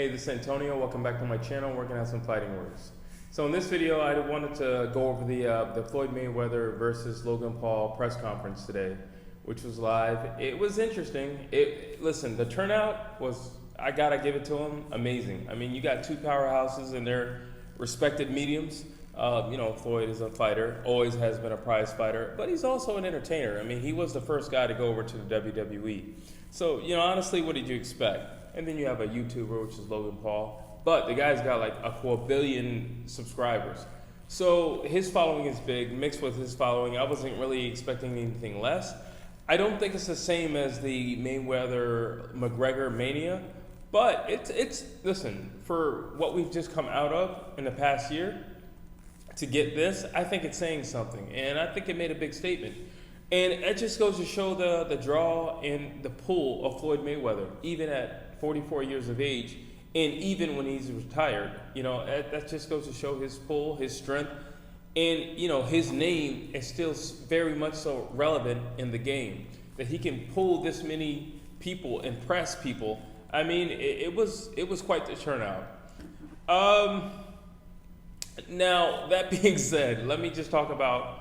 Hey, this is Antonio. Welcome back to my channel. Working on some fighting words. So in this video, I wanted to go over the Floyd Mayweather versus Logan Paul press conference today, which was live. It was interesting. Listen, the turnout was, I gotta give it to them, amazing. I mean, you got two powerhouses and they're respected mediums. Floyd is a fighter, always has been a prize fighter, but he's also an entertainer. I mean, he was the first guy to go over to the WWE. So, honestly, what did you expect? And then you have a YouTuber, which is Logan Paul. But the guy's got like a 4 billion subscribers. So his following is big, mixed with his following. I wasn't really expecting anything less. I don't think it's the same as the Mayweather-McGregor mania. But listen, for what we've just come out of in the past year, to get this, I think it's saying something. And I think it made a big statement. And it just goes to show the draw and the pull of Floyd Mayweather, even at 44 years of age, and even when he's retired. That just goes to show his pull, his strength, and his name is still very much so relevant in the game. That he can pull this many people, impress people. I mean, it was quite the turnout. Now that being said, let me just talk about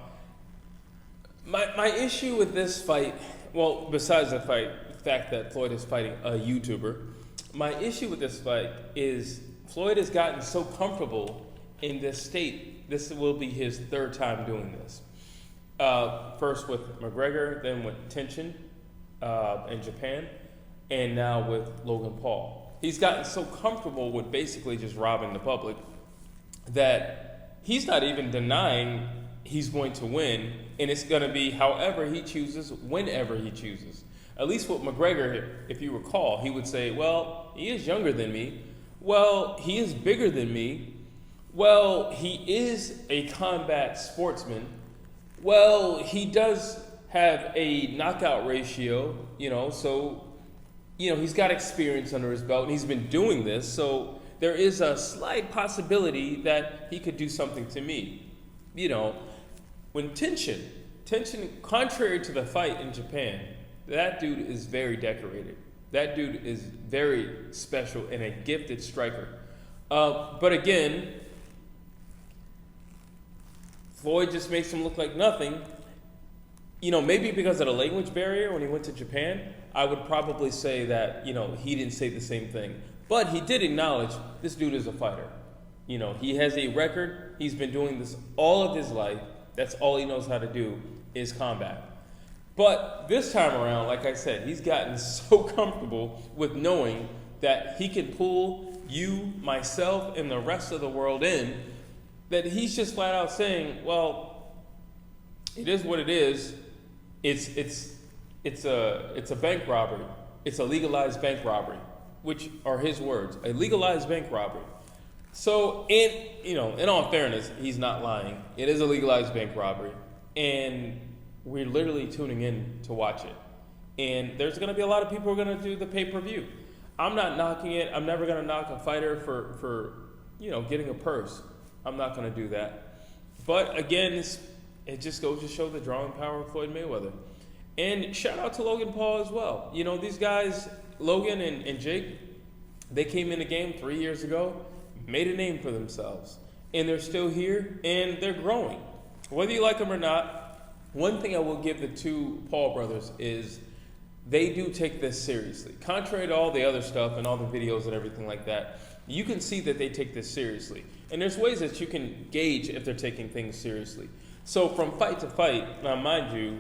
my issue with this fight. Well, besides the fact that Floyd is fighting a YouTuber, my issue with this fight is Floyd has gotten so comfortable in this state. This will be his third time doing this. First with McGregor, then with Tension in Japan, and now with Logan Paul. He's gotten so comfortable with basically just robbing the public that he's not even denying he's going to win, and it's going to be however he chooses, whenever he chooses. At least with McGregor, if you recall, he would say, well, he is younger than me. Well, he is bigger than me. Well, he is a combat sportsman. Well, he does have a knockout ratio, so, he's got experience under his belt, and he's been doing this, so there is a slight possibility that he could do something to me. When Tension, contrary to the fight in Japan, that dude is very decorated. That dude is very special and a gifted striker. But again, Floyd just makes him look like nothing. Maybe because of the language barrier when he went to Japan, I would probably say that, he didn't say the same thing. But he did acknowledge this dude is a fighter. He has a record. He's been doing this all of his life. That's all he knows how to do is combat. But this time around, like I said, he's gotten so comfortable with knowing that he can pull you, myself, and the rest of the world in, that he's just flat out saying, well, it is what it is. It's a bank robbery. It's a legalized bank robbery, which are his words, a legalized bank robbery. So, in all fairness, he's not lying. It is a legalized bank robbery, and we're literally tuning in to watch it. And there's going to be a lot of people who are going to do the pay-per-view. I'm not knocking it. I'm never going to knock a fighter for getting a purse. I'm not going to do that. But again, it just goes to show the drawing power of Floyd Mayweather. And shout out to Logan Paul as well. These guys, Logan and Jake, they came in the game 3 years ago, made a name for themselves. And they're still here, and they're growing. Whether you like them or not, one thing I will give the two Paul brothers is they do take this seriously. Contrary to all the other stuff and all the videos and everything like that, you can see that they take this seriously. And there's ways that you can gauge if they're taking things seriously. So from fight to fight, now mind you,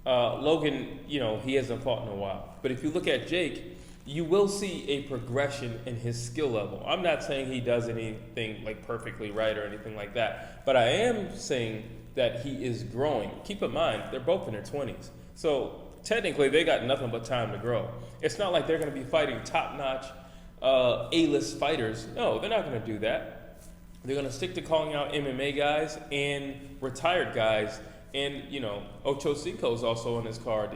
Logan, he hasn't fought in a while. But if you look at Jake, you will see a progression in his skill level. I'm not saying he does anything like perfectly right or anything like that, but I am saying that he is growing. Keep in mind, they're both in their 20s. So technically, they got nothing but time to grow. It's not like they're going to be fighting top-notch A-list fighters. No, they're not going to do that. They're going to stick to calling out MMA guys and retired guys. And, Ocho Cinco's also on his card.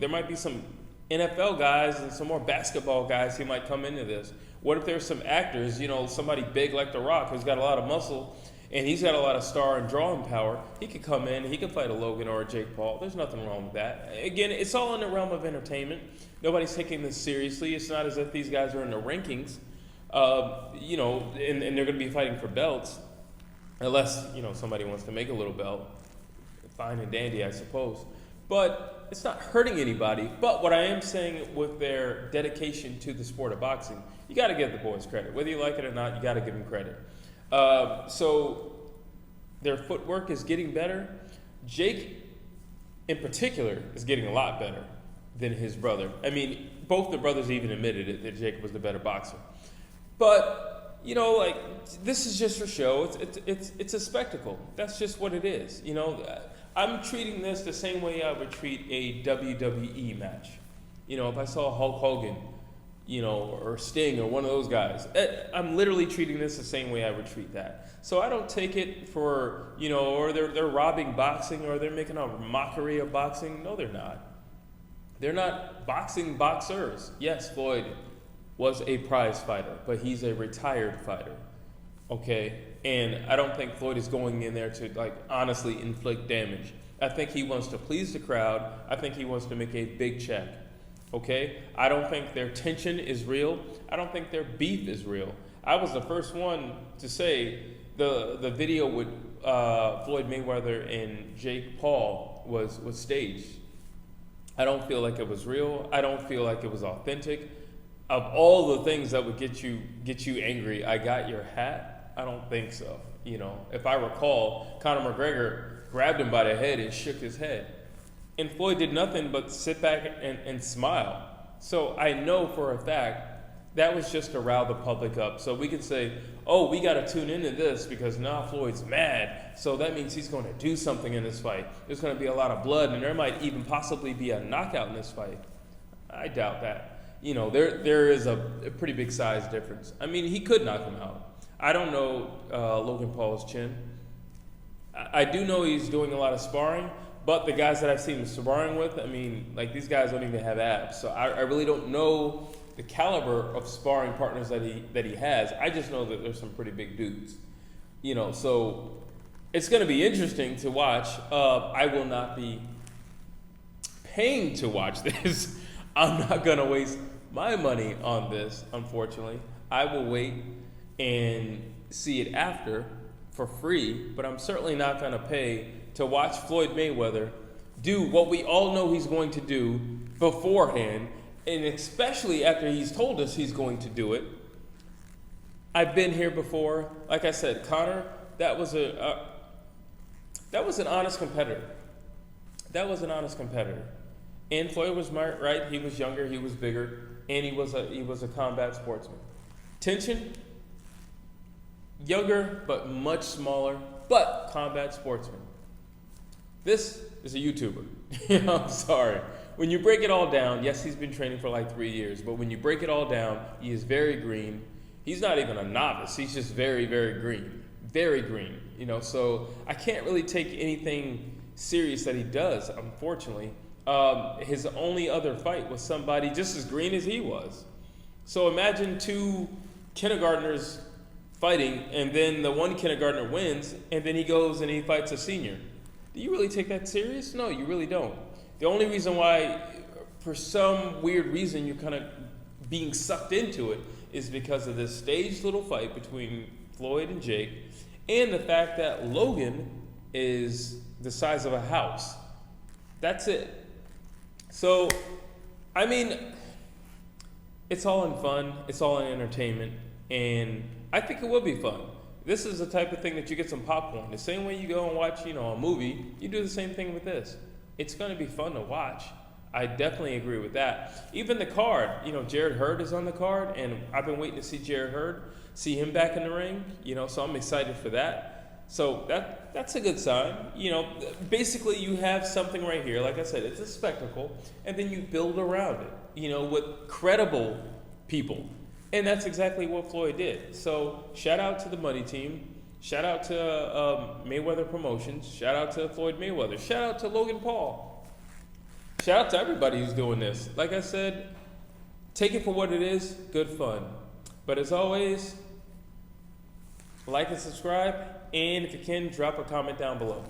There might be some NFL guys and some more basketball guys who might come into this. What if there's some actors, somebody big like The Rock who's got a lot of muscle, and he's got a lot of star and drawing power. He could come in, he could fight a Logan or a Jake Paul. There's nothing wrong with that. Again, it's all in the realm of entertainment. Nobody's taking this seriously. It's not as if these guys are in the rankings. And they're going to be fighting for belts, unless somebody wants to make a little belt. Fine and dandy, I suppose. But it's not hurting anybody. But what I am saying with their dedication to the sport of boxing, you got to give the boys credit. Whether you like it or not, you got to give them credit. So their footwork is getting better. Jake, in particular, is getting a lot better than his brother. I mean, both the brothers even admitted it, that Jake was the better boxer. But, this is just for show. It's a spectacle. That's just what it is. I'm treating this the same way I would treat a WWE match. If I saw Hulk Hogan, or Sting or one of those guys, I'm literally treating this the same way I would treat that. So I don't take it for, or they're robbing boxing, or they're making a mockery of boxing. No, they're not. They're not boxing boxers. Yes, Floyd was a prize fighter, but he's a retired fighter. Okay? And I don't think Floyd is going in there to honestly inflict damage. I think he wants to please the crowd. I think he wants to make a big check. Okay? I don't think their tension is real. I don't think their beef is real. I was the first one to say the video with Floyd Mayweather and Jake Paul was staged. I don't feel like it was real. I don't feel like it was authentic. Of all the things that would get you angry, I got your hat. I don't think so. If I recall, Conor McGregor grabbed him by the head and shook his head. And Floyd did nothing but sit back and smile. So I know for a fact that was just to rile the public up. So we can say, oh, we got to tune into this because now Floyd's mad. So that means he's going to do something in this fight. There's going to be a lot of blood, and there might even possibly be a knockout in this fight. I doubt that. There is a pretty big size difference. I mean, he could knock him out. I don't know Logan Paul's chin. I do know he's doing a lot of sparring, but the guys that I've seen him sparring with, I mean, these guys don't even have abs. So I really don't know the caliber of sparring partners that he has. I just know that there's some pretty big dudes. So it's going to be interesting to watch. I will not be paying to watch this. I'm not going to waste my money on this, unfortunately. I will wait and see it after for free, but I'm certainly not going to pay to watch Floyd Mayweather do what we all know he's going to do beforehand, and especially after he's told us he's going to do it. I've been here before. Like I said, Conor, that was an honest competitor. That was an honest competitor. And Floyd was right. He was younger, he was bigger, and he was a combat sportsman. Tension, younger but much smaller, but combat sportsman. This is a YouTuber. I'm sorry. When you break it all down, yes, he's been training for 3 years, but when you break it all down, he is very green. He's not even a novice. He's just very, very green. Very green. So I can't really take anything serious that he does, unfortunately. His only other fight was somebody just as green as he was. So imagine two kindergartners fighting, and then the one kindergartner wins, and then he goes and he fights a senior. Do you really take that serious? No, you really don't. The only reason why, for some weird reason, you're kind of being sucked into it is because of this staged little fight between Floyd and Jake, and the fact that Logan is the size of a house. That's it. So, I mean, it's all in fun. It's all in entertainment. And I think it will be fun. This is the type of thing that you get some popcorn. The same way you go and watch, a movie, you do the same thing with this. It's going to be fun to watch. I definitely agree with that. Even the card, Jared Hurd is on the card, and I've been waiting to see Jared Hurd, see him back in the ring, so I'm excited for that. So that's a good sign. Basically you have something right here. Like I said, it's a spectacle, and then you build around it, with credible people. And that's exactly what Floyd did. So shout out to the money team. Shout out to Mayweather Promotions. Shout out to Floyd Mayweather. Shout out to Logan Paul. Shout out to everybody who's doing this. Like I said, take it for what it is. Good fun. But as always, like and subscribe. And if you can, drop a comment down below.